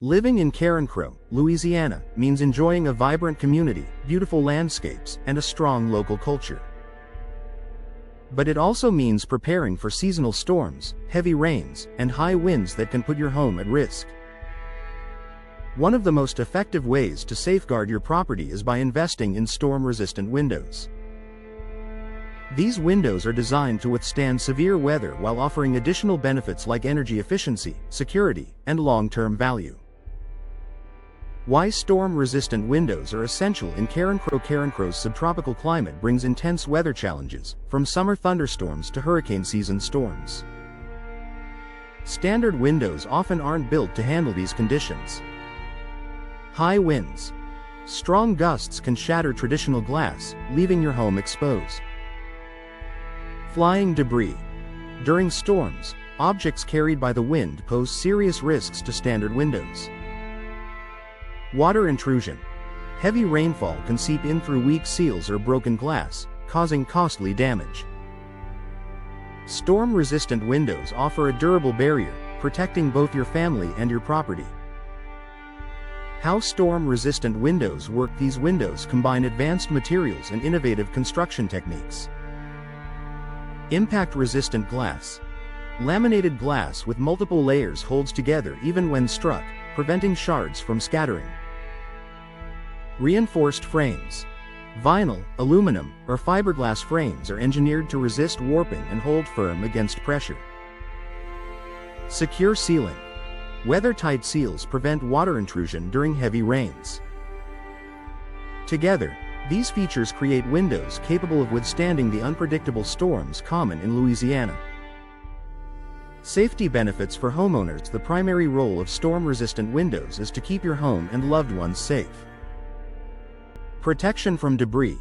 Living in Carencro, Louisiana, means enjoying a vibrant community, beautiful landscapes, and a strong local culture. But it also means preparing for seasonal storms, heavy rains, and high winds that can put your home at risk. One of the most effective ways to safeguard your property is by investing in storm-resistant windows. These windows are designed to withstand severe weather while offering additional benefits like energy efficiency, security, and long-term value. Why storm-resistant windows are essential in Carencro. Carencro's subtropical climate brings intense weather challenges, from summer thunderstorms to hurricane season storms. Standard windows often aren't built to handle these conditions. High winds. Strong gusts can shatter traditional glass, leaving your home exposed. Flying debris. During storms, objects carried by the wind pose serious risks to standard windows. Water intrusion. Heavy rainfall can seep in through weak seals or broken glass, causing costly damage. Storm-resistant windows offer a durable barrier, protecting both your family and your property. How storm-resistant windows work. These windows combine advanced materials and innovative construction techniques. Impact-resistant glass. Laminated glass with multiple layers holds together even when struck, preventing shards from scattering. Reinforced frames. Vinyl, aluminum, or fiberglass frames are engineered to resist warping and hold firm against pressure. Secure sealing. Weather-tight seals prevent water intrusion during heavy rains. Together, these features create windows capable of withstanding the unpredictable storms common in Louisiana. Safety benefits for homeowners. The primary role of storm-resistant windows is to keep your home and loved ones safe. Protection from debris.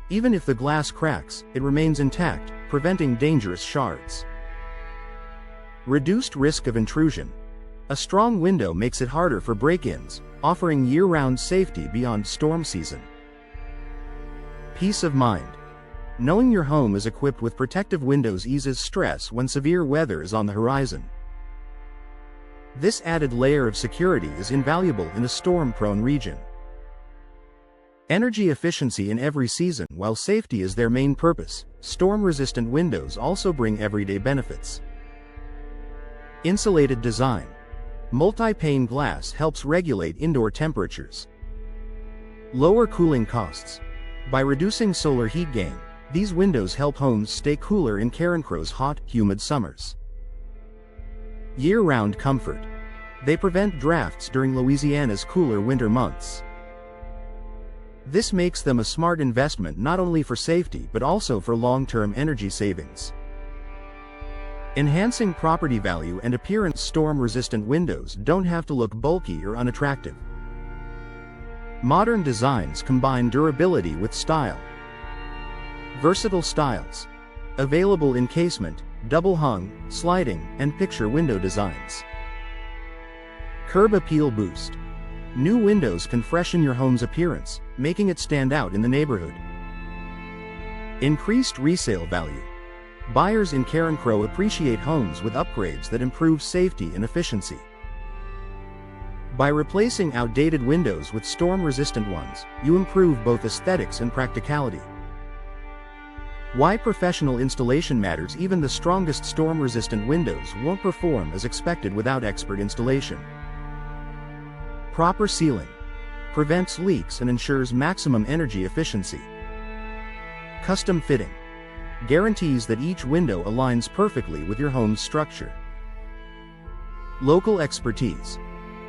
Even if the glass cracks, it remains intact, preventing dangerous shards. Reduced risk of intrusion. A strong window makes it harder for break-ins, offering year-round safety beyond storm season. Peace of mind. Knowing your home is equipped with protective windows eases stress when severe weather is on the horizon. This added layer of security is invaluable in a storm-prone region. Energy efficiency in every season. While safety is their main purpose, storm-resistant windows also bring everyday benefits. Insulated design. Multi-pane glass helps regulate indoor temperatures. Lower cooling costs. By reducing solar heat gain, these windows help homes stay cooler in Carencro's hot, humid summers. Year-round comfort. They prevent drafts during Louisiana's cooler winter months. This makes them a smart investment not only for safety but also for long-term energy savings. Enhancing property value and appearance. Storm-resistant windows don't have to look bulky or unattractive. Modern designs combine durability with style. Versatile styles. Available in casement, double-hung, sliding, and picture window designs. Curb appeal boost. New windows can freshen your home's appearance, making it stand out in the neighborhood. Increased resale value. Buyers in Carencro appreciate homes with upgrades that improve safety and efficiency. By replacing outdated windows with storm-resistant ones, you improve both aesthetics and practicality. Why professional installation matters. Even the strongest storm-resistant windows won't perform as expected without expert installation. Proper sealing. Prevents leaks and ensures maximum energy efficiency. Custom fitting. Guarantees that each window aligns perfectly with your home's structure. Local expertise.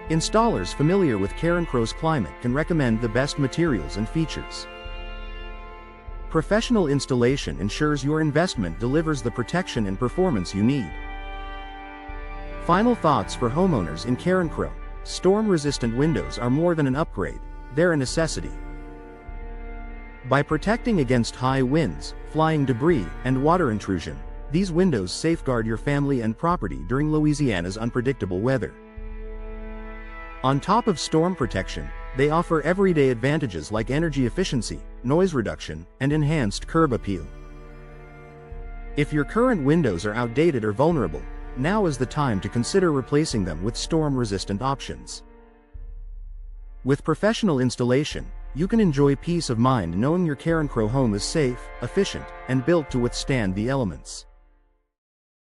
Installers familiar with Carencro's climate can recommend the best materials and features. Professional installation ensures your investment delivers the protection and performance you need. Final thoughts for homeowners in Carencro. Storm-resistant windows are more than an upgrade, they're a necessity. By protecting against high winds, flying debris, and water intrusion, these windows safeguard your family and property during Louisiana's unpredictable weather. On top of storm protection, they offer everyday advantages like energy efficiency, noise reduction, and enhanced curb appeal. If your current windows are outdated or vulnerable, now is the time to consider replacing them with storm-resistant options. With professional installation, you can enjoy peace of mind knowing your Carencro home is safe, efficient, and built to withstand the elements.